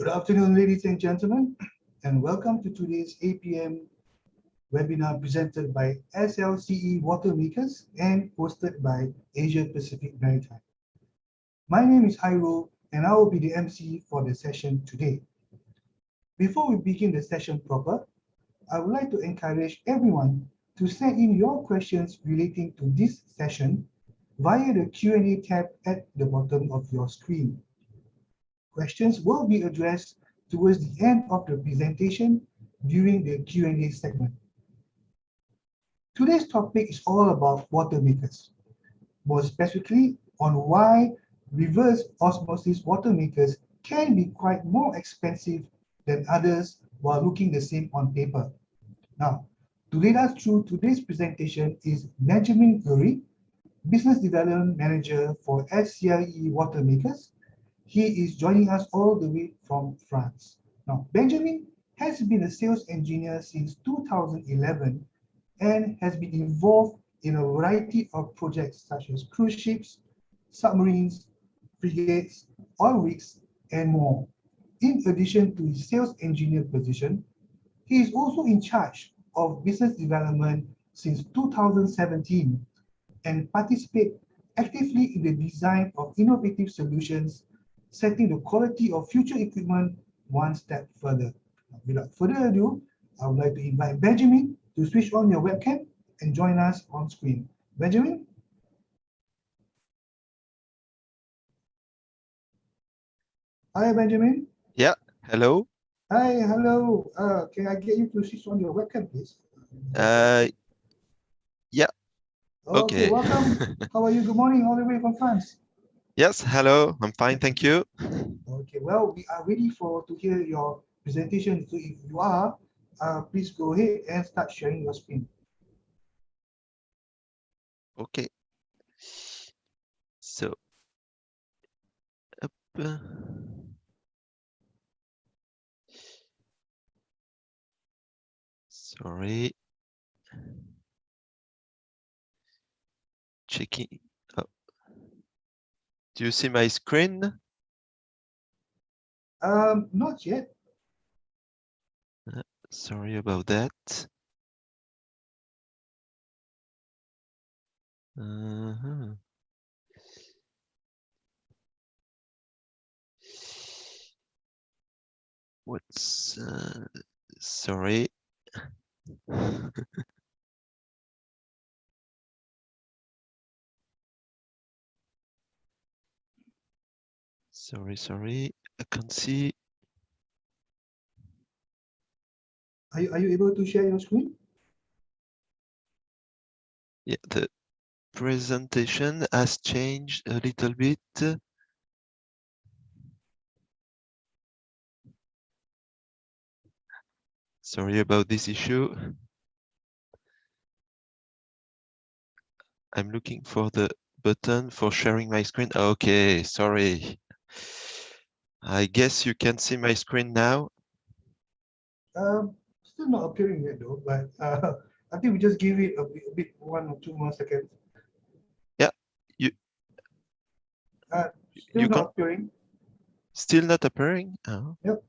Good afternoon, ladies and gentlemen, and welcome to today's APM webinar presented by SLCE Watermakers and hosted by Asia Pacific Maritime. My name is Hyrule, and I will be the MC for the session today. Before we begin the session proper, I would like to encourage everyone to send in your questions relating to this session via the Q&A tab at the bottom of your screen. Questions will be addressed towards the end of the presentation during the Q&A segment. Today's topic is all about water makers, more specifically on why reverse osmosis water makers can be quite more expensive than others while looking the same on paper. Now, to lead us through today's presentation is Benjamin Gurry, Business Development Manager for SCLE Watermakers. He is joining us all the way from France. Now, Benjamin has been a sales engineer since 2011 and has been involved in a variety of projects such as cruise ships, submarines, frigates, oil rigs, and more. In addition to his sales engineer position, he is also in charge of business development since 2017 and participates actively in the design of innovative solutions, setting the quality of future equipment one step further. Without further ado, I would like to invite Benjamin to switch on your webcam and join us on screen. Benjamin? Hi, Benjamin. Yeah, hello. Hi, hello. Can I get you to switch on your webcam, please? Yeah. Okay, Okay. welcome. How are you? Good morning, all the way from France. Yes, hello. I'm fine, thank you. Okay, well, we are ready to hear your presentation. So if you are, please go ahead and start sharing your screen. Okay. So, up. Sorry. Checking. Oh. Do you see my screen? Not yet. Sorry about that. What's sorry. Sorry. I can't see. Are you able to share your screen? Yeah, the presentation has changed a little bit. Sorry about this issue. I'm looking for the button for sharing my screen. Okay, sorry. I guess you can see my screen now. Still not appearing yet though, but I think we just give it a bit 1 or 2 more seconds. Yeah, still not appearing. Still not appearing? Oh. Yep.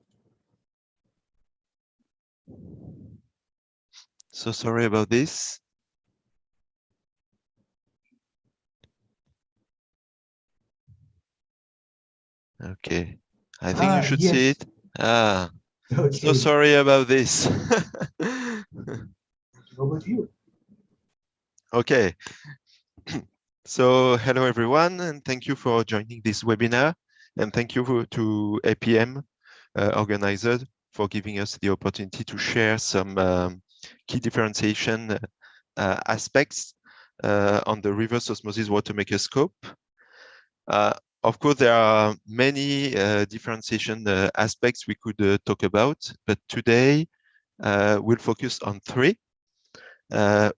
So sorry about this. Okay, I think you should see it. Okay. So sorry about this. Over to you. Okay. So hello everyone, and thank you for joining this webinar, and thank you to APM organizers for giving us the opportunity to share some key differentiation aspects on the reverse osmosis watermaker scope. Of course, there are many differentiation aspects we could talk about, but today we'll focus on three,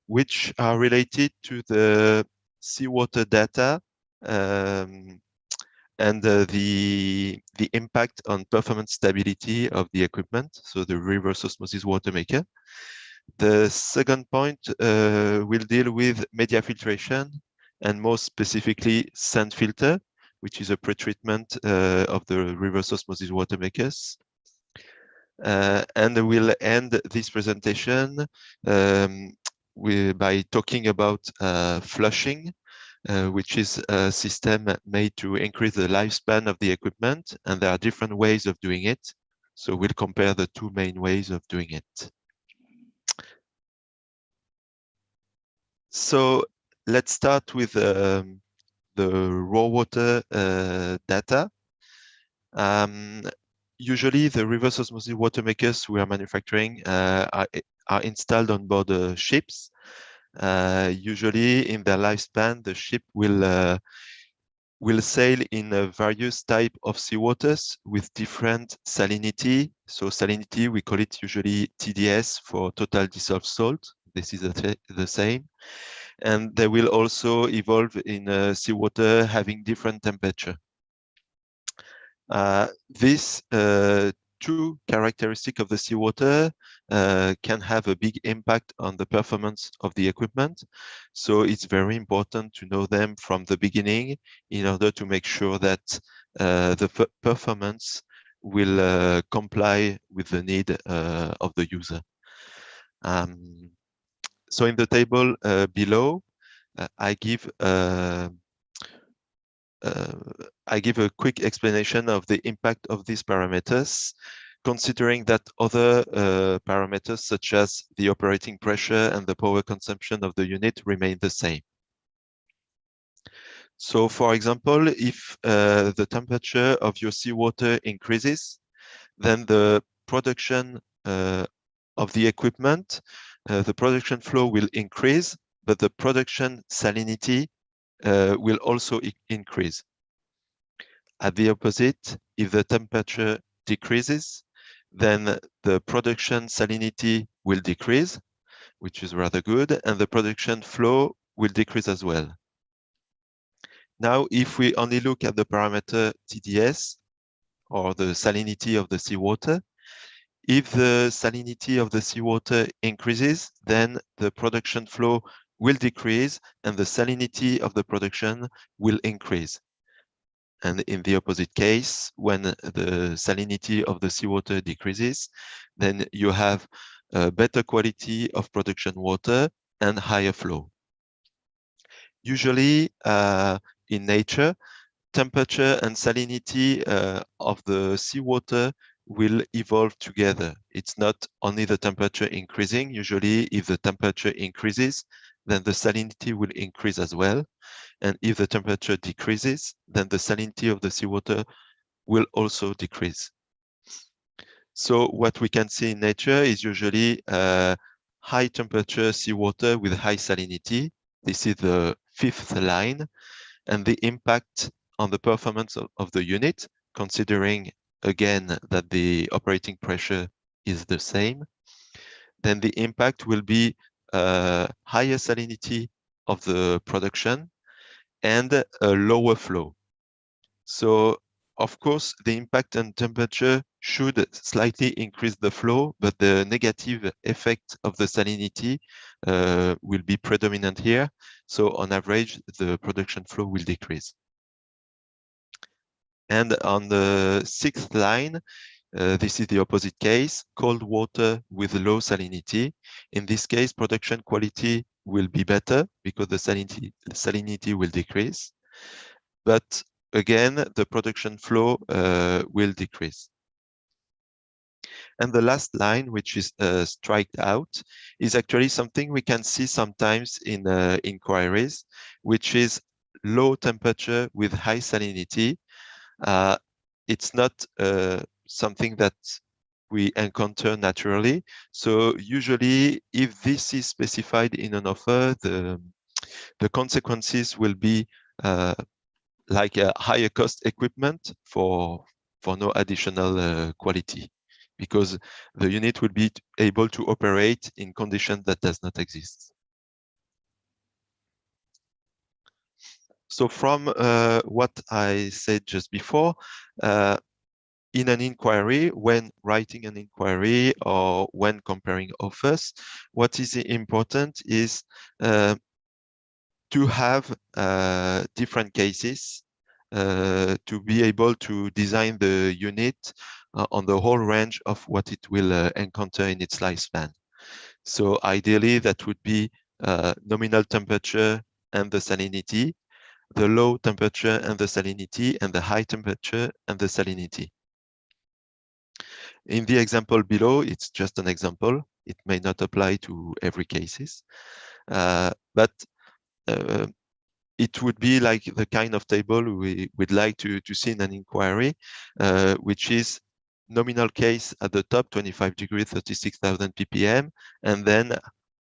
which are related to the seawater data and the impact on performance stability of the equipment, so the reverse osmosis watermaker. The second point will deal with media filtration and more specifically sand filter, which is a pretreatment of the reverse osmosis water makers. And we'll end this presentation by talking about flushing, which is a system made to increase the lifespan of the equipment, and there are different ways of doing it. So we'll compare the two main ways of doing it. So let's start with the raw water data. Usually the reverse osmosis water makers we are manufacturing are installed on board ships. Usually in their lifespan, the ship will sail in various type of seawaters with different salinity. So salinity, we call it usually TDS for total dissolved salt. This is the same. And they will also evolve in seawater having different temperature. These two characteristics of the seawater can have a big impact on the performance of the equipment. So it's very important to know them from the beginning in order to make sure that the performance will comply with the need of the user. So in the table below, I give a quick explanation of the impact of these parameters, considering that other parameters such as the operating pressure and the power consumption of the unit remain the same. So for example, if the temperature of your seawater increases, then the production of the equipment, the production flow will increase, but the production salinity will also increase. At the opposite, if the temperature decreases, then the production salinity will decrease, which is rather good, and the production flow will decrease as well. Now, if we only look at the parameter TDS, or the salinity of the seawater, if the salinity of the seawater increases, then the production flow will decrease and the salinity of the production will increase. And in the opposite case, when the salinity of the seawater decreases, then you have a better quality of production water and higher flow. Usually in nature, temperature and salinity of the seawater will evolve together. It's not only the temperature increasing. Usually if the temperature increases, then the salinity will increase as well. And if the temperature decreases, then the salinity of the seawater will also decrease. So what we can see in nature is usually high temperature seawater with high salinity. This is the fifth line. And the impact on the performance of the unit, considering again that the operating pressure is the same, then the impact will be higher salinity of the production and a lower flow. So of course, the impact on temperature should slightly increase the flow, but the negative effect of the salinity will be predominant here. So on average, the production flow will decrease. And on the sixth line, this is the opposite case, cold water with low salinity. In this case, production quality will be better because the salinity will decrease. But again, the production flow will decrease. And the last line, which is striked out, is actually something we can see sometimes in inquiries, which is low temperature with high salinity. It's not something that we encounter naturally. So usually, if this is specified in an offer, the consequences will be like a higher cost equipment for no additional quality, because the unit will be able to operate in conditions that does not exist. So from what I said just before, in an inquiry, when writing an inquiry or when comparing offers, what is important is to have different cases to be able to design the unit on the whole range of what it will encounter in its lifespan. So ideally, that would be nominal temperature and the salinity, the low temperature and the salinity, and the high temperature and the salinity. In the example below, it's just an example. It may not apply to every cases, but it would be like the kind of table we would like to see in an inquiry, which is nominal case at the top, 25 degrees, 36,000 ppm, and then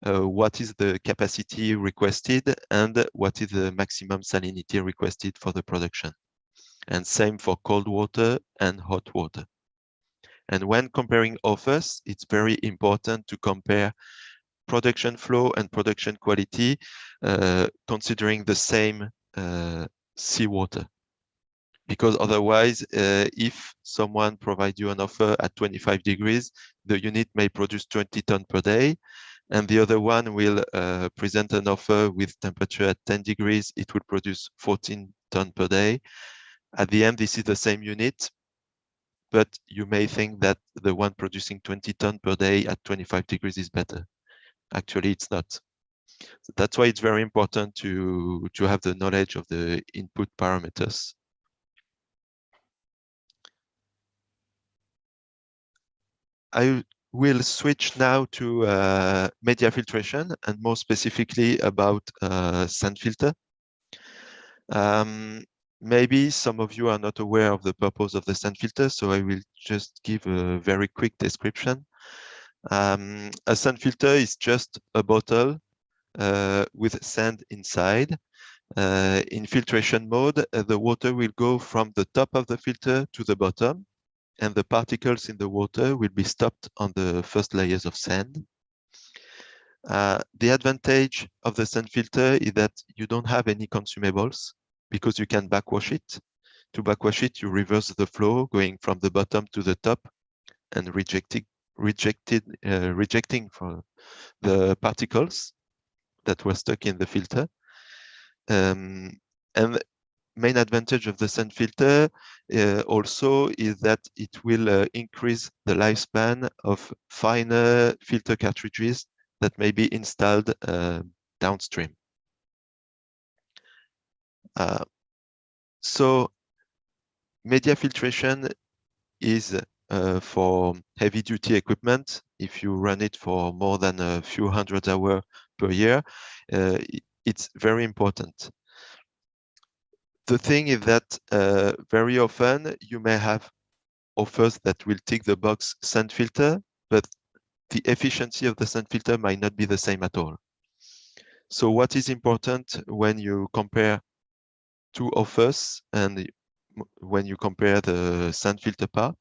what is the capacity requested and what is the maximum salinity requested for the production. And same for cold water and hot water. And when comparing offers, it's very important to compare production flow and production quality, considering the same seawater. Because otherwise, if someone provides you an offer at 25 degrees, the unit may produce 20 tons per day, and the other one will present an offer with temperature at 10 degrees, it will produce 14 tons per day. At the end, this is the same unit, but you may think that the one producing 20 tons per day at 25 degrees is better. Actually, it's not. So that's why it's very important to have the knowledge of the input parameters. I will switch now to media filtration, and more specifically about sand filter. Maybe some of you are not aware of the purpose of the sand filter, so I will just give a very quick description. A sand filter is just a bottle with sand inside. In filtration mode, the water will go from the top of the filter to the bottom, and the particles in the water will be stopped on the first layers of sand. The advantage of the sand filter is that you don't have any consumables because you can backwash it. To backwash it, you reverse the flow going from the bottom to the top and rejecting for the particles that were stuck in the filter. And main advantage of the sand filter also is that it will increase the lifespan of finer filter cartridges that may be installed downstream. So media filtration is for heavy duty equipment. If you run it for more than a few hundred hours per year, it's very important. The thing is that very often you may have offers that will tick the box sand filter, but the efficiency of the sand filter might not be the same at all. So what is important when you compare two offers and when you compare the sand filter part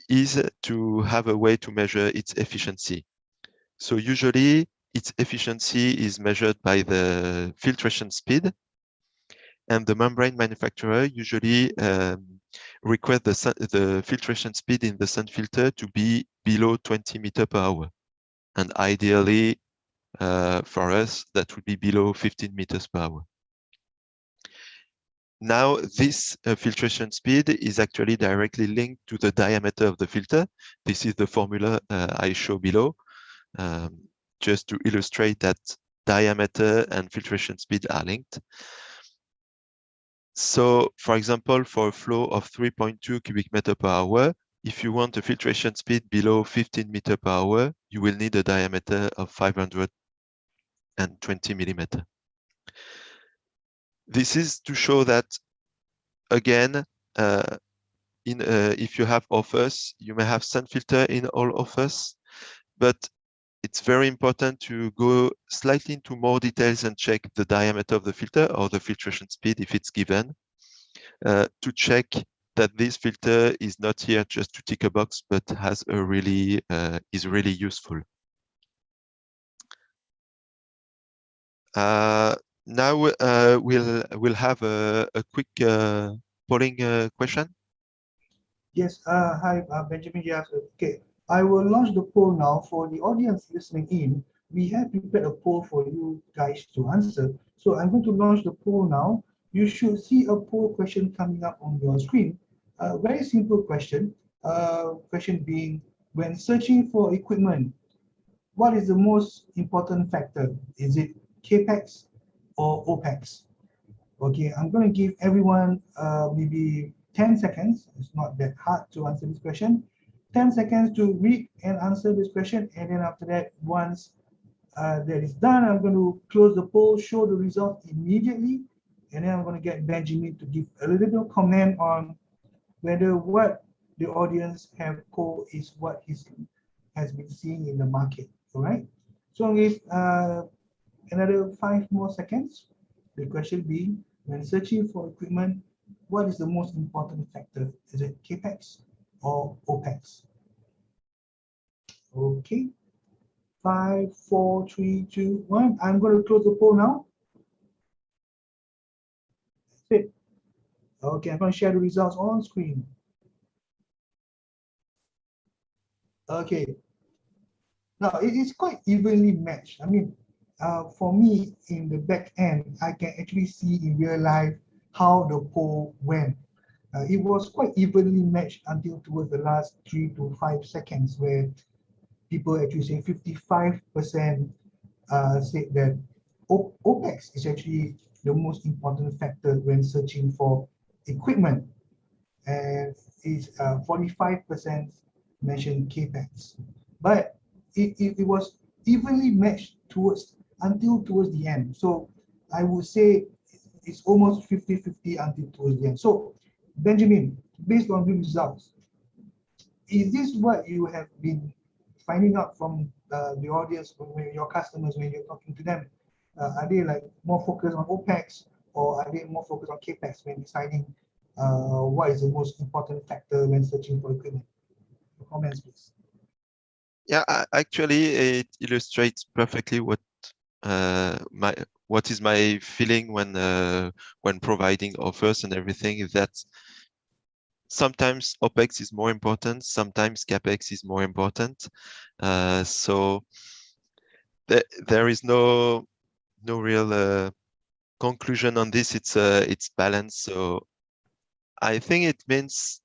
is to have a way to measure its efficiency. So usually its efficiency is measured by the filtration speed, and the membrane manufacturer usually requests the filtration speed in the sand filter to be below 20 meters per hour. And ideally, for us, that would be below 15 meters per hour. Now, this filtration speed is actually directly linked to the diameter of the filter. This is the formula I show below, just to illustrate that diameter and filtration speed are linked. So, for example, for a flow of 3.2 cubic meter per hour, if you want a filtration speed below 15 meter per hour, you will need a diameter of 520 millimeter. This is to show that, again, if you have offers, you may have sand filter in all offers, but it's very important to go slightly into more details and check the diameter of the filter or the filtration speed if it's given, to check that this filter is not here just to tick a box, but has a really is really useful. Now we'll have a quick polling question. Yes, hi, Benjamin. Yes, okay. I will launch the poll now for the audience listening in. We have prepared a poll for you guys to answer. So I'm going to launch the poll now. you should see a poll question coming up on your screen. A very simple question. Question being, when searching for equipment, what is the most important factor? Is it CAPEX or OPEX? Okay, I'm going to give everyone maybe 10 seconds. It's not that hard to answer this question. 10 seconds to read and answer this question. And then after that, once that is done, I'm going to close the poll, show the result immediately. And then I'm going to get Benjamin to give a little bit of comment on whether what the audience have polled is what he has been seeing in the market. All right. So if another 5 more seconds, the question being, when searching for equipment, what is the most important factor? Is it CAPEX or OPEX? Okay. 5, 4, 3, 2, 1. I'm going to close the poll now. That's it. Okay, I'm going to share the results on screen. Okay. Now it is quite evenly matched. I mean, for me in the back end, I can actually see in real life how the poll went. It was quite evenly matched until towards the last 3 to 5 seconds, where people actually say 55% said that OPEX is actually the most important factor when searching for equipment, and is 45% mentioned CAPEX. But it was evenly matched towards the end. So I would say it's almost 50-50 until towards the end. So Benjamin, based on the results, is this what you have been finding out from the audience, when your customers, when you're talking to them? Are they like more focused on OPEX, or are they more focused on CAPEX when deciding what is the most important factor when searching for equipment? Your comments, please. Yeah, actually, it illustrates perfectly what is my feeling when providing offers and everything. Is that sometimes OPEX is more important, sometimes CAPEX is more important. So there is no real conclusion on this. It's balanced. So I think it means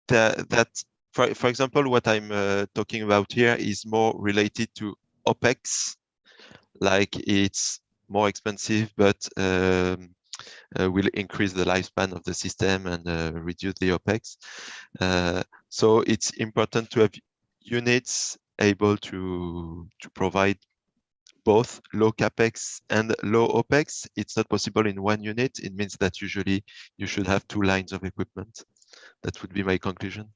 that for example, what I'm talking about here is more related to OPEX, like it's more expensive, but will increase the lifespan of the system and reduce the OPEX. So it's important to have units able to provide both low CAPEX and low OPEX. It's not possible in one unit. It means that usually you should have 2 lines of equipment. That would be my conclusion.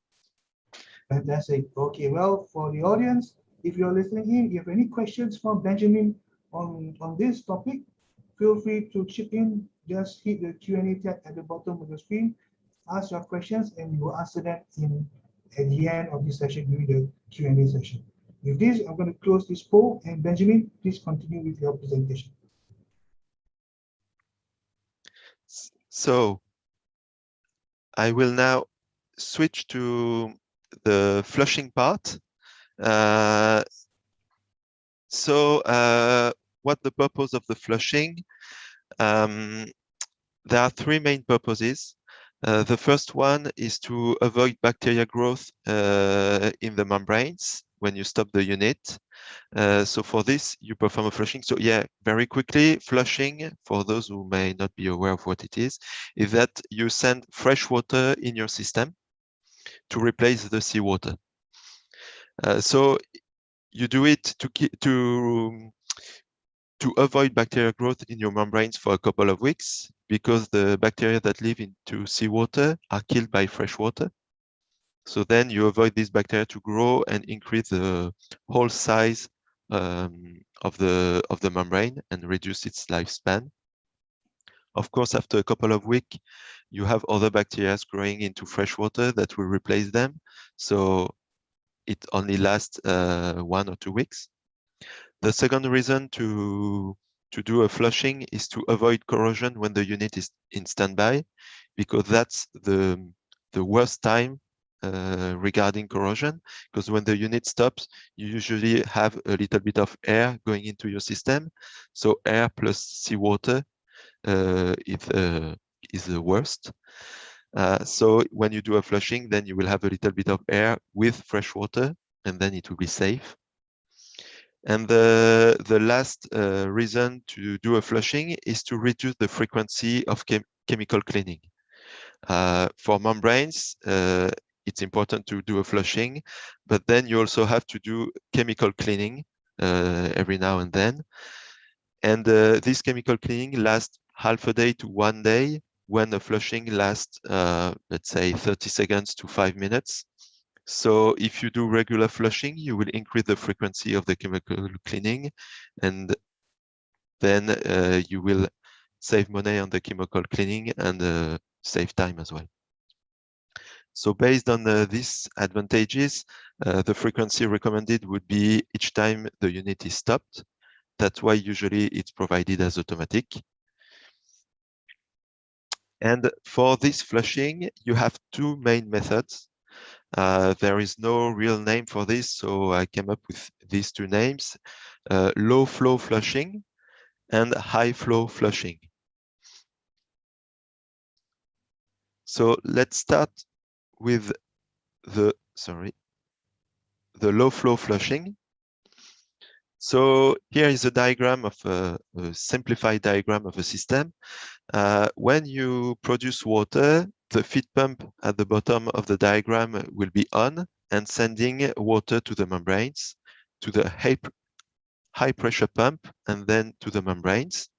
Fantastic. Okay, well, for the audience, if you're listening in, if you have any questions from Benjamin on this topic, feel free to chip in. Just hit the Q&A tab at the bottom of the screen, ask your questions, and we will answer them at the end of this session during the Q&A session. With this, I'm going to close this poll, and Benjamin, please continue with your presentation. So I will now switch to the flushing part. What the purpose of the flushing? There are 3 main purposes. The first one is to avoid bacteria growth in the membranes when you stop the unit. So for this, you perform a flushing. So yeah, very quickly, flushing, for those who may not be aware of what it is that you send fresh water in your system to replace the seawater. So you do it to avoid bacterial growth in your membranes for a couple of weeks, because the bacteria that live into seawater are killed by fresh water. So then you avoid these bacteria to grow and increase the whole size of the membrane and reduce its lifespan. Of course, after a couple of weeks, you have other bacteria growing into fresh water that will replace them. So it only lasts 1 or 2 weeks. The second reason to do a flushing is to avoid corrosion when the unit is in standby, because that's the worst time regarding corrosion, because when the unit stops, you usually have a little bit of air going into your system. So air plus seawater is the worst. So when you do a flushing, then you will have a little bit of air with fresh water, and then it will be safe. And the last reason to do a flushing is to reduce the frequency of chemical cleaning. For membranes, it's important to do a flushing, but then you also have to do chemical cleaning every now and then. And this chemical cleaning lasts half a day to 1 day, when a flushing lasts, let's say, 30 seconds to 5 minutes. So if you do regular flushing, you will increase the frequency of the chemical cleaning, and then you will save money on the chemical cleaning and save time as well. So based on these advantages, the frequency recommended would be each time the unit is stopped. That's why usually it's provided as automatic. And for this flushing, you have two main methods. There is no real name for this, so I came up with these two names, low flow flushing and high flow flushing. So let's start with the low flow flushing. So here is a diagram of a simplified diagram of a system. When you produce water, the feed pump at the bottom of the diagram will be on and sending water to the membranes, to the high pressure pump, and then to the membranes.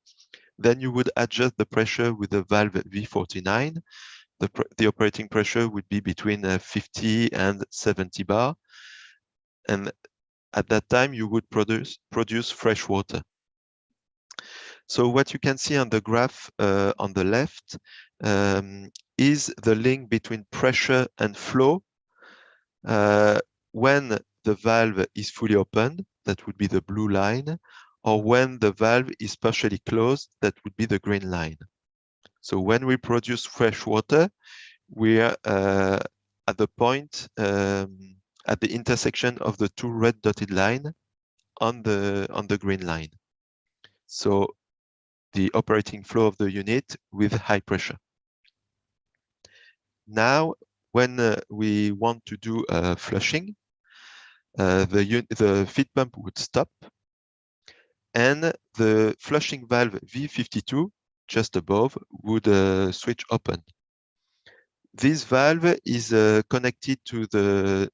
Then you would adjust the pressure with the valve V49. The operating pressure would be between 50 and 70 bar. And at that time, you would produce fresh water. So what you can see on the graph on the left is the link between pressure and flow. When the valve is fully open, that would be the blue line, or when the valve is partially closed, that would be the green line. So when we produce fresh water, we are at the point, at the intersection of the two red dotted line on the green line. So the operating flow of the unit with high pressure. Now, when we want to do flushing, the feed pump would stop, and the flushing valve V52, just above, would switch open. This valve is connected to the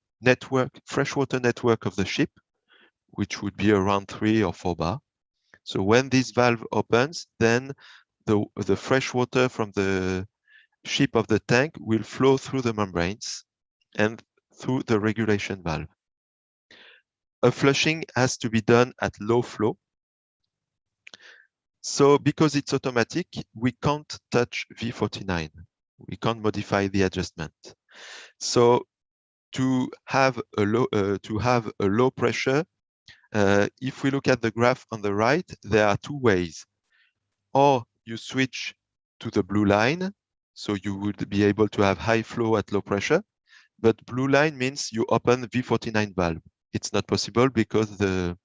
freshwater network of the ship, which would be around 3 or 4 bar. So when this valve opens, then the fresh water from the ship of the tank will flow through the membranes and through the regulation valve. A flushing has to be done at low flow. So because it's automatic, we can't touch V49. We can't modify the adjustment. So to have a low pressure, if we look at the graph on the right, there are two ways. Or you switch to the blue line, so you would be able to have high flow at low pressure, but blue line means you open V49 valve. It's not possible because the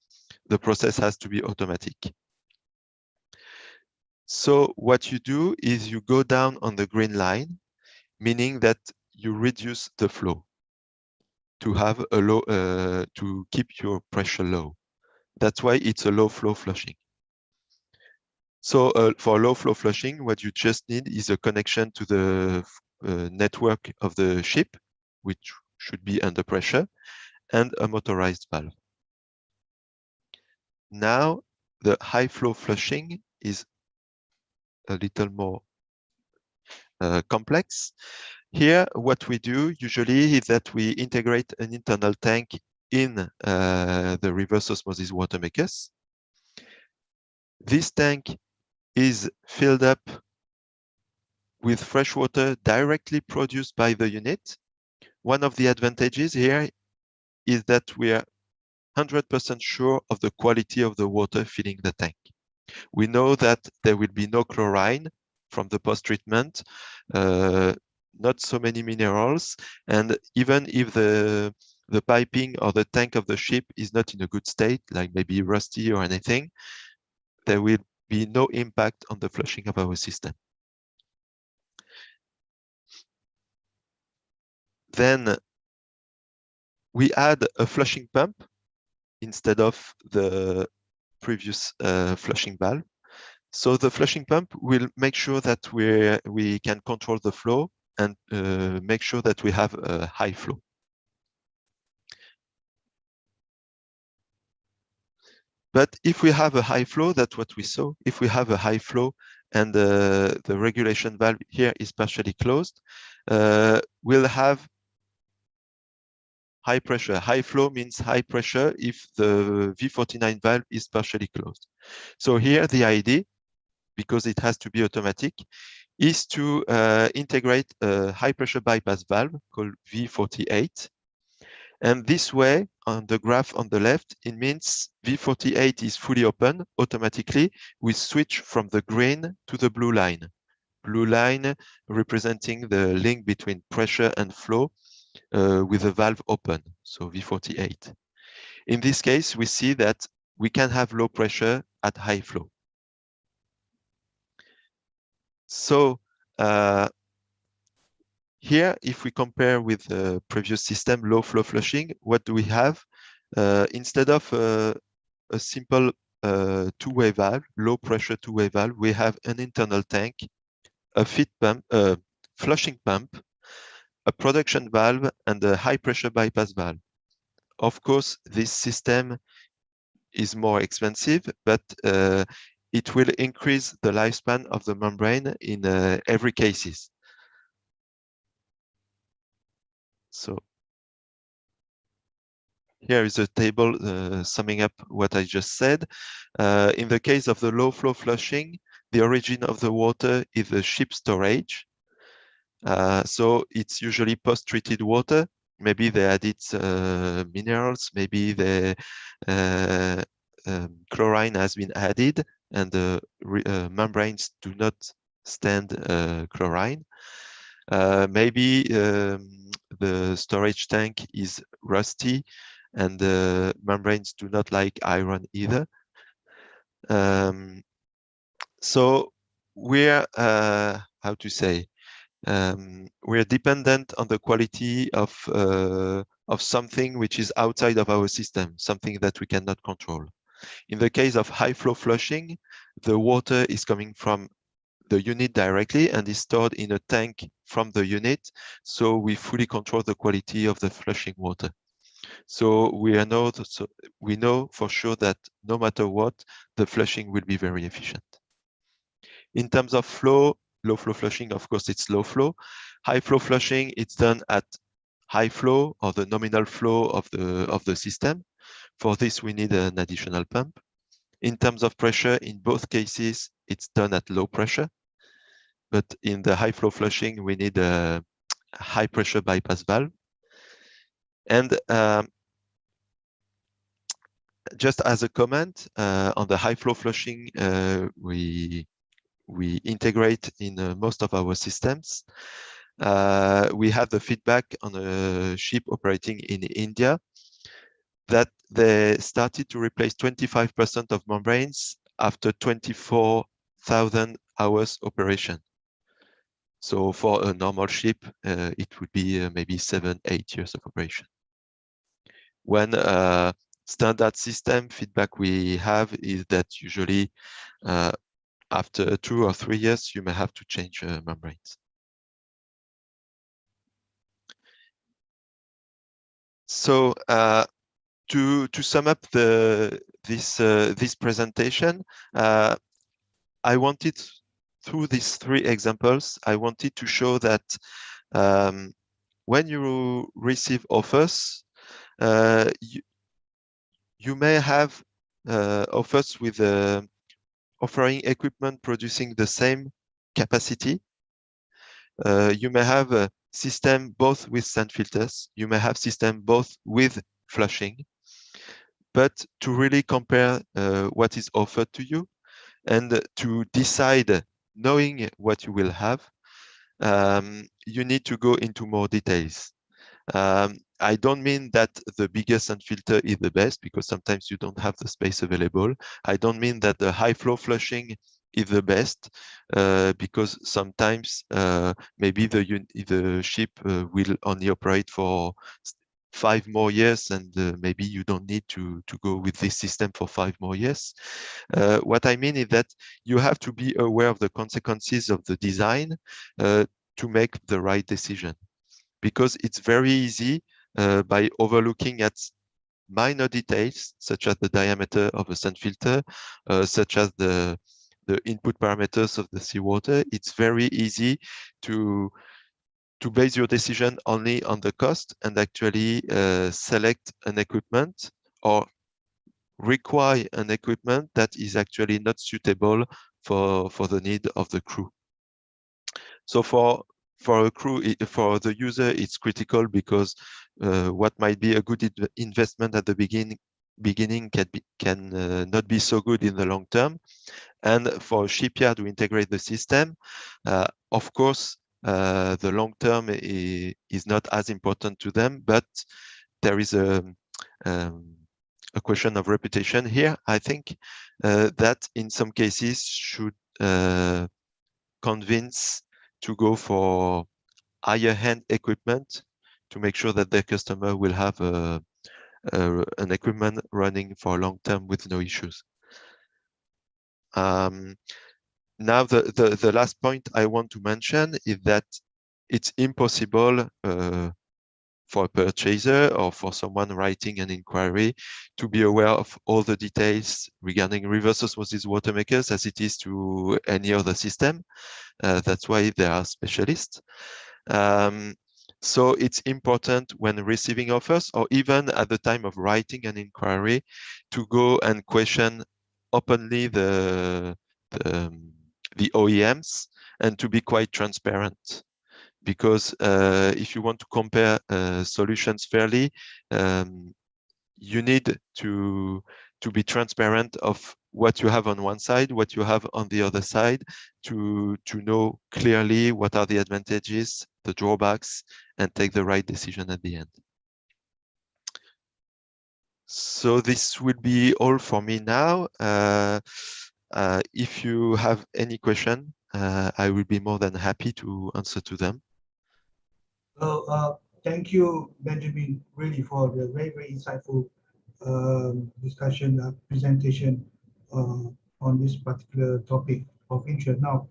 process has to be automatic. So what you do is you go down on the green line, meaning that you reduce the flow to have a low, to keep your pressure low. That's why it's a low flow flushing. So for low flow flushing, what you just need is a connection to the network of the ship, which should be under pressure, and a motorized valve. Now, the high flow flushing is a little more complex. Here, what we do usually is that we integrate an internal tank in the reverse osmosis Watermakers. This tank is filled up with fresh water directly produced by the unit. One of the advantages here is that we are 100% sure of the quality of the water filling the tank. We know that there will be no chlorine from the post-treatment, not so many minerals, and even if the piping or the tank of the ship is not in a good state, like maybe rusty or anything, there will be no impact on the flushing of our system. Then we add a flushing pump instead of the previous flushing valve. So the flushing pump will make sure that we can control the flow and make sure that we have a high flow. But if we have a high flow, that's what we saw. If we have a high flow and the regulation valve here is partially closed, we'll have high pressure. High flow means high pressure if the V49 valve is partially closed. So here the idea, because it has to be automatic, is to integrate a high pressure bypass valve called V48. And this way, on the graph on the left, it means V48 is fully open automatically. We switch from the green to the blue line. Blue line representing the link between pressure and flow with the valve open, so V48. In this case, we see that we can have low pressure at high flow. So here, if we compare with the previous system, low flow flushing, what do we have? Instead of a simple two-way valve, low pressure two-way valve, we have an internal tank, a feed pump, a flushing pump, a production valve, and a high pressure bypass valve. Of course, this system is more expensive, but it will increase the lifespan of the membrane in every cases. So here is a table summing up what I just said. In the case of the low flow flushing, the origin of the water is the ship storage. So it's usually post-treated water. Maybe they added minerals, maybe the chlorine has been added and the membranes do not stand chlorine. Maybe the storage tank is rusty and the membranes do not like iron either. So we're, how to say, we're dependent on the quality of something which is outside of our system, something that we cannot control. In the case of high flow flushing, the water is coming from the unit directly and is stored in a tank from the unit. So we fully control the quality of the flushing water. So we know for sure that no matter what, the flushing will be very efficient. In terms of flow, low flow flushing, of course, it's low flow. High flow flushing, it's done at high flow or the nominal flow of the system. For this, we need an additional pump. In terms of pressure, in both cases, it's done at low pressure. But in the high flow flushing, we need a high pressure bypass valve. And just as a comment, on the high flow flushing, we integrate in most of our systems. We have the feedback on a ship operating in India that they started to replace 25% of membranes after 24,000 hours operation. So for a normal ship, it would be maybe 7-8 years of operation. When standard system feedback we have is that usually after 2 or 3 years, you may have to change membranes. So to sum up this presentation, I wanted, through these 3 examples, I wanted to show that when you receive offers, you may have offers with offering equipment producing the same capacity. You may have a system both with sand filters. You may have system both with flushing. But to really compare what is offered to you and to decide, knowing what you will have, you need to go into more details. I don't mean that the biggest sand filter is the best, because sometimes you don't have the space available. I don't mean that the high flow flushing is the best, because sometimes maybe the ship will only operate for 5 more years, and maybe you don't need to go with this system for 5 more years. What I mean is that you have to be aware of the consequences of the design to make the right decision, because it's very easy by overlooking at minor details, such as the diameter of a sand filter, such as the input parameters of the seawater. It's very easy to base your decision only on the cost and actually select an equipment or require an equipment that is actually not suitable for the need of the crew. So for a crew, for the user, it's critical, because what might be a good investment at the beginning can not be so good in the long term. And for a shipyard to integrate the system, of course, the long term is not as important to them, but there is a question of reputation here, I think, that in some cases should convince to go for higher end equipment to make sure that their customer will have an equipment running for long term with no issues. Now, the last point I want to mention is that it's impossible for a purchaser or for someone writing an inquiry to be aware of all the details regarding reverse osmosis Watermakers as it is to any other system. That's why they are specialists. So it's important when receiving offers, or even at the time of writing an inquiry, to go and question openly the OEMs and to be quite transparent. Because if you want to compare solutions fairly, you need to be transparent of what you have on one side, what you have on the other side, to know clearly what are the advantages, the drawbacks, and take the right decision at the end. So this will be all for me now. If you have any question, I will be more than happy to answer to them. Well, thank you, Benjamin, really for the very, very insightful discussion, presentation on this particular topic of interest. Now,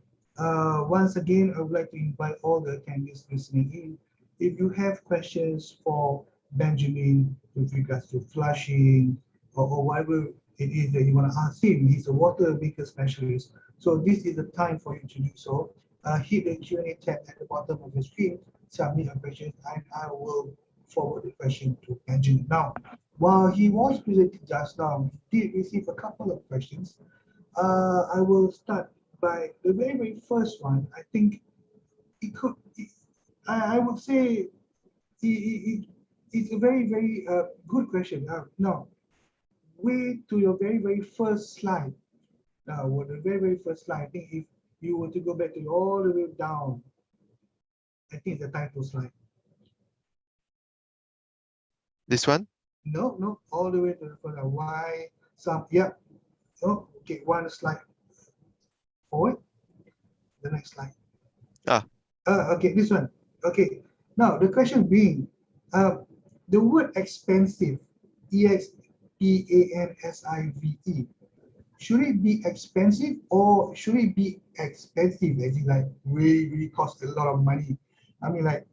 once again, I would like to invite all the attendees listening in. If you have questions for Benjamin with regards to flushing or whatever it is that you want to ask him, he's a Watermaker specialist. So this is the time for you to do so. Hit the Q&A tab at the bottom of the screen, submit a question, and I will forward the question to Benjamin. Now, while he was presenting just now, we did receive a couple of questions. I will start by the very, very first one. I think I would say it's a very, very good question. Now, way to your very, very first slide. Now, with the very, very first slide, I think if you were to go back to all the way down, I think it's the title slide. This one? No, all the way to the front. Why some? Yeah. Oh, okay, one slide forward. The next slide. Okay, this one. Okay. Now the question being, the word expensive, EXPANSIVE. Should it be expensive or should it be expensive? As in like really cost a lot of money. I mean, like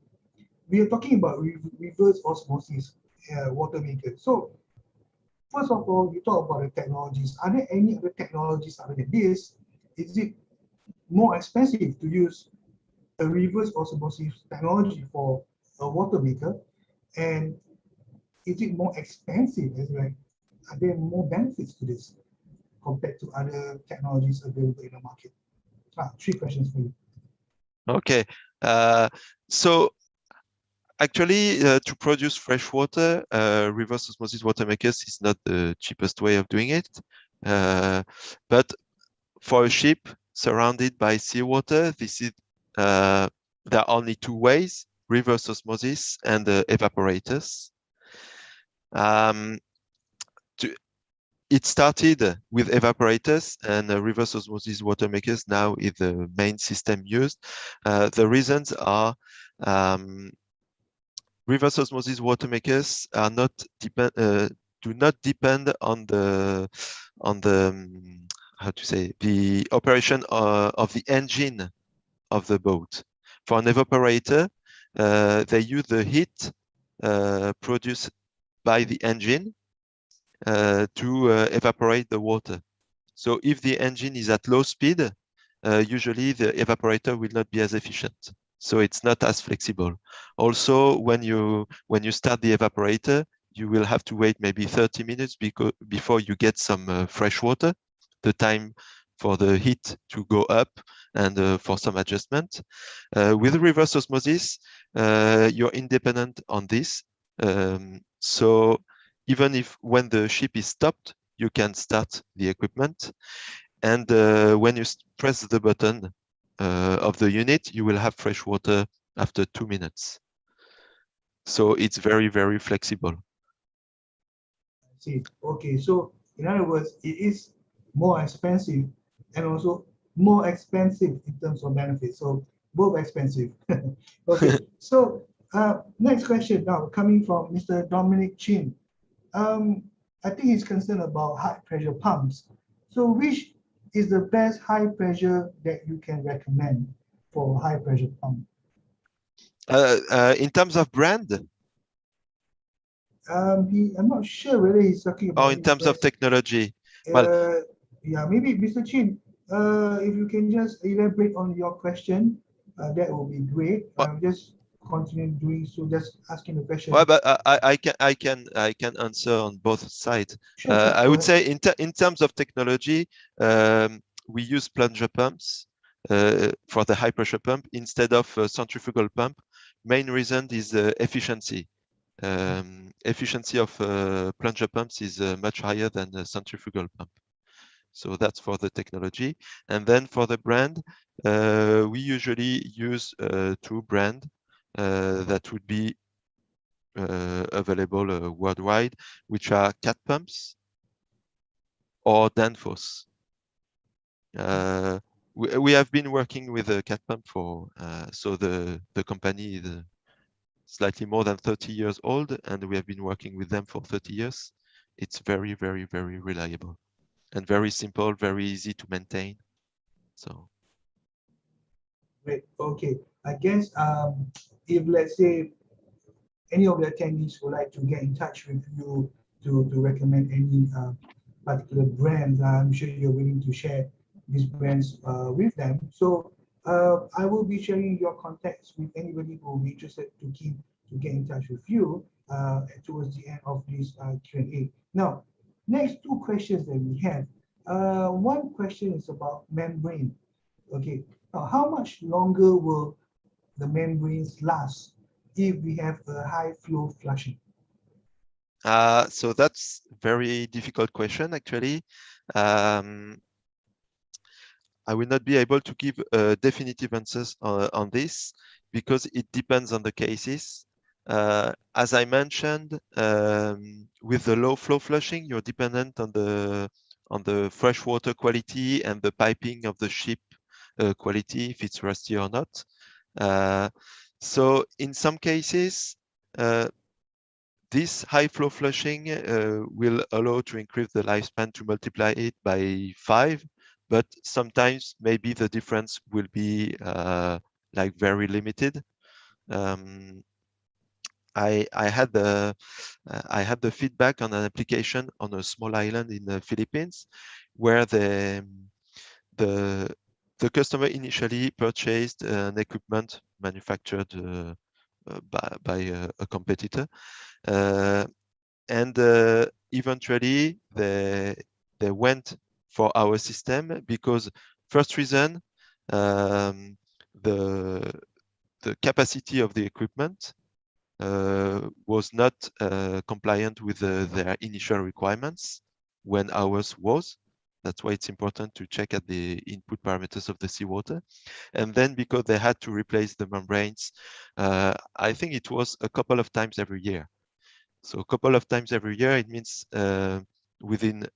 we are talking about reverse osmosis water maker. So first of all, you talk about the technologies. Are there any other technologies other than this? Is it more expensive to use a reverse osmosis technology for a water maker? And is it more expensive? As like, are there more benefits to this compared to other technologies available in the market? 3 questions for you. Okay. So actually, to produce fresh water, reverse osmosis water makers is not the cheapest way of doing it. But for a ship surrounded by seawater, this is there are only 2 ways. reverse osmosis and evaporators. It started with evaporators, and reverse osmosis water makers now is the main system used. The reasons are reverse osmosis water makers are not do not depend on the how to say, the operation of the engine of the boat. For an evaporator, they use the heat produced by the engine to evaporate the water. So if the engine is at low speed, usually the evaporator will not be as efficient. So it's not as flexible. Also, when you start the evaporator, you will have to wait maybe 30 minutes before you get some fresh water, the time for the heat to go up and for some adjustment. With reverse osmosis, you're independent on this. So even if when the ship is stopped, you can start the equipment. And when you press the button of the unit, you will have fresh water after 2 minutes. So it's very, very flexible. See, okay, so in other words, it is more expensive and also more expensive in terms of benefits. So both expensive. Okay, so next question now coming from Mr. Dominic Chin. I think he's concerned about high pressure pumps. So which is the best high pressure that you can recommend for high pressure pump? In terms of brand? I'm not sure whether he's talking about. Oh, in terms of technology. Well, yeah, maybe Mr. Chin, if you can just elaborate on your question, that will be great. Just continue doing so, just asking the question. Well, but I can answer on both sides. Sure, I would ahead. say in terms of technology, we use plunger pumps for the high pressure pump instead of centrifugal pump. Main reason is efficiency. Efficiency of plunger pumps is much higher than a centrifugal pump. So that's for the technology. And then for the brand, we usually use two brands that would be available worldwide, which are cat pumps or Danfoss. We have been working with a cat pump for, so the company is slightly more than 30 years old, and we have been working with them for 30 years. It's very, very, very reliable and very simple, very easy to maintain. So. Great. Okay. I guess if let's say any of the attendees would like to get in touch with you to recommend any particular brands, I'm sure you're willing to share these brands with them. So I will be sharing your contacts with anybody who will be interested to get in touch with you towards the end of this Q&A. Now, next two questions that we have. One question is about membrane. Okay, now how much longer will the membranes last if we have a high flow flushing? So that's very difficult question, actually. I will not be able to give definitive answers on this because it depends on the cases. As I mentioned, with the low flow flushing, you're dependent on the freshwater quality and the piping of the ship quality, if it's rusty or not. So in some cases, this high flow flushing will allow to increase the lifespan to multiply it by 5, but sometimes maybe the difference will be like very limited. I had the feedback on an application on a small island in the Philippines, where the customer initially purchased an equipment manufactured by a competitor, and eventually they went for our system because first reason, the capacity of the equipment was not compliant with their initial requirements when ours was. That's why it's important to check at the input parameters of the seawater. And then because they had to replace the membranes, I think it was a couple of times every year. So a couple of times every year, it means within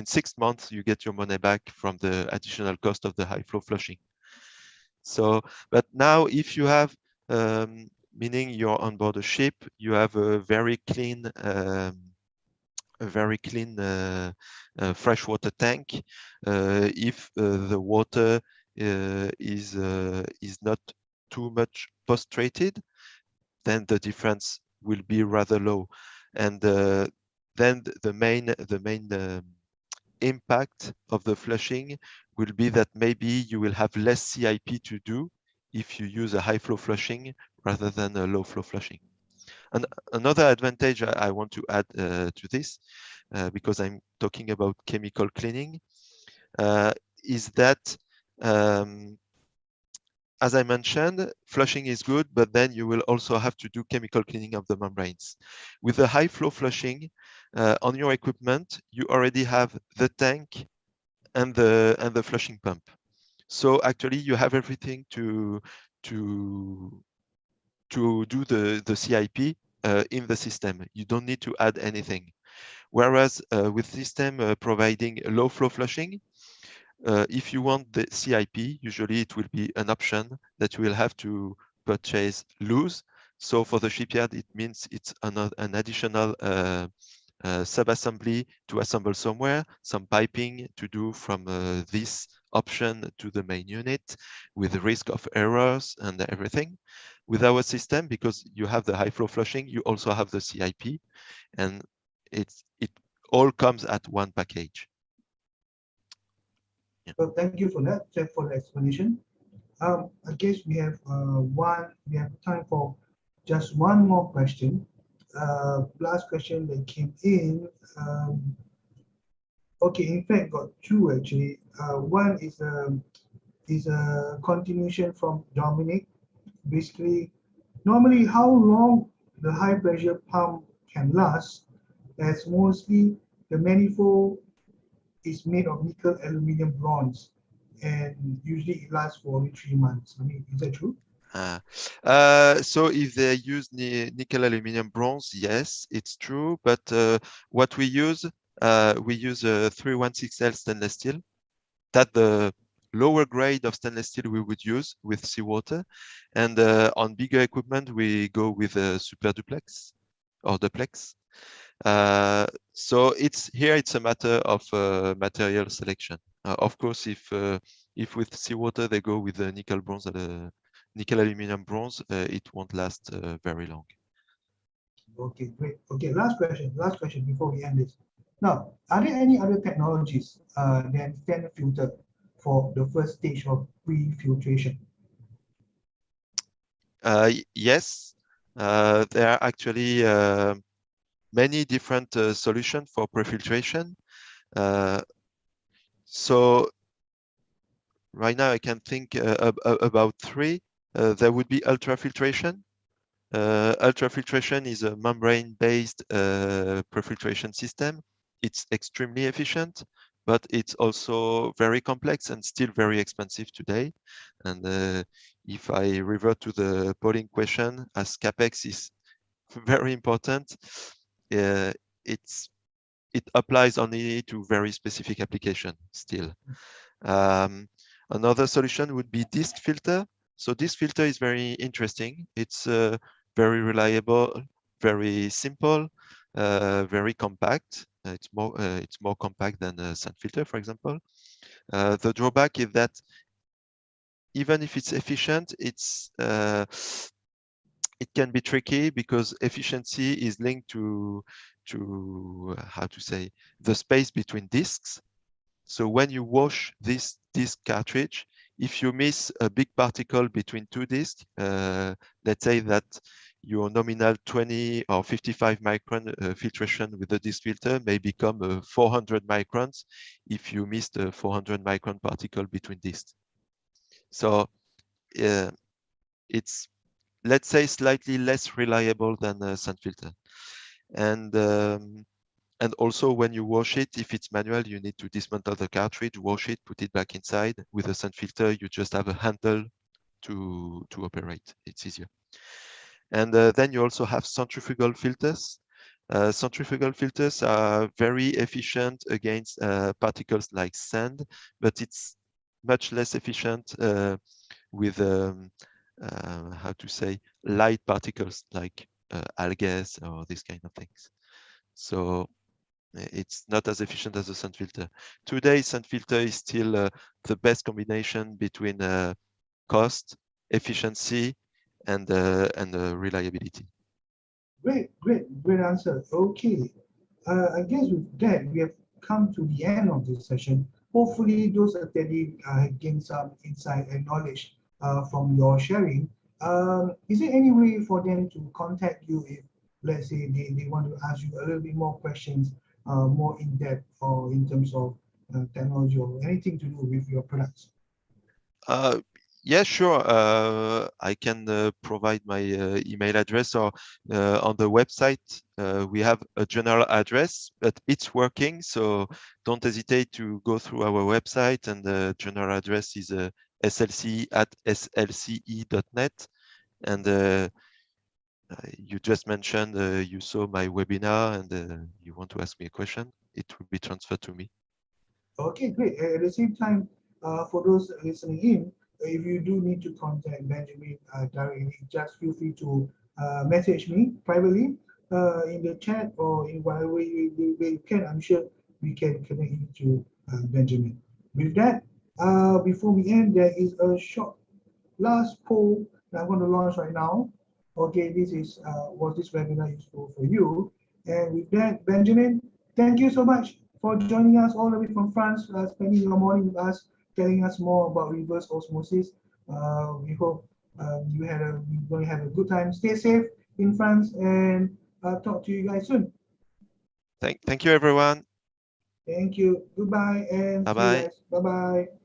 6 months, you get your money back from the additional cost of the high flow flushing. So, but now if you have, meaning you're on board a ship, you have a very clean freshwater tank. If the water is not too much postrated, then the difference will be rather low, and then the main impact of the flushing will be that maybe you will have less CIP to do if you use a high flow flushing rather than a low flow flushing. And another advantage I want to add to this, because I'm talking about chemical cleaning, is that as I mentioned, flushing is good, but then you will also have to do chemical cleaning of the membranes. With the high flow flushing on your equipment, you already have the tank and the flushing pump. So actually, you have everything to do the CIP in the system. You don't need to add anything. Whereas with system providing low flow flushing, if you want the CIP, usually it will be an option that you will have to purchase loose. So for the shipyard, it means it's an additional sub-assembly to assemble somewhere, some piping to do from this option to the main unit with the risk of errors and everything. With our system, because you have the high flow flushing, you also have the CIP, and it all comes at one package. Yeah. So thank you for that, Jeff, for the explanation. I guess we have time for just one more question. Last question that came in. Okay, in fact, got two actually. One is a continuation from Dominic. Basically, normally how long the high pressure pump can last, as mostly the manifold is made of nickel, aluminum, bronze, and usually it lasts for only 3 months. I mean, is that true? So if they use nickel, aluminum, bronze, yes, it's true. But what we use a 316L stainless steel. That's the lower grade of stainless steel we would use with seawater. And on bigger equipment, we go with a super duplex or duplex. So it's a matter of material selection. Of course, if with seawater they go with the nickel bronze nickel aluminum bronze, it won't last very long. Okay, great. Okay, last question before we end this. Now, are there any other technologies than standard filter for the first stage of pre-filtration? Yes, there are actually many different solutions for pre-filtration. So right now I can think about three. There would be ultrafiltration. Ultrafiltration is a membrane-based prefiltration system. It's extremely efficient, but it's also very complex and still very expensive today. And if I revert to the polling question, as CapEx is very important, it applies only to very specific application still. Another solution would be disk filter. So disk filter is very interesting. It's very reliable, very simple, very compact. It's more compact than a sand filter, for example. The drawback is that even if it's efficient, it can be tricky because efficiency is linked to how to say the space between disks. So when you wash this disk cartridge, if you miss a big particle between two disks, let's say that your nominal 20 or 55 micron filtration with the disk filter may become 400 microns if you missed a 400 micron particle between disks. So it's, let's say, slightly less reliable than a sand filter. And And also when you wash it, if it's manual, you need to dismantle the cartridge, wash it, put it back inside. With a sand filter, you just have a handle to operate. It's easier. And then you also have centrifugal filters. Centrifugal filters are very efficient against particles like sand, but it's much less efficient with how to say, light particles like algae or these kind of things. So it's not as efficient as a sand filter. Today, sand filter is still the best combination between cost, efficiency, and reliability. Great answer. Okay. I guess with that, we have come to the end of this session. Hopefully, those attending gain some insight and knowledge from your sharing. Is there any way for them to contact you if, let's say, they want to ask you a little bit more questions, more in depth, or in terms of technology or anything to do with your products? Yeah, sure. I can provide my email address, or on the website we have a general address, but it's working. So don't hesitate to go through our website, and the general address is slce@slce.net. And you just mentioned you saw my webinar and you want to ask me a question. It will be transferred to me. Okay, great. At the same time, for those listening in, if you do need to contact Benjamin directly, just feel free to message me privately in the chat or in whatever way you can. I'm sure we can connect you to Benjamin. With that, before we end, there is a short last poll that I'm going to launch right now. Okay, this is was this webinar useful for you? And with that, Benjamin, thank you so much for joining us all the way from France, spending your morning with us, telling us more about reverse osmosis. We hope you're going to have a good time. Stay safe in France, and talk to you guys soon. Thank you, everyone. Thank you. Goodbye, and see you Bye-bye. guys. Bye-bye.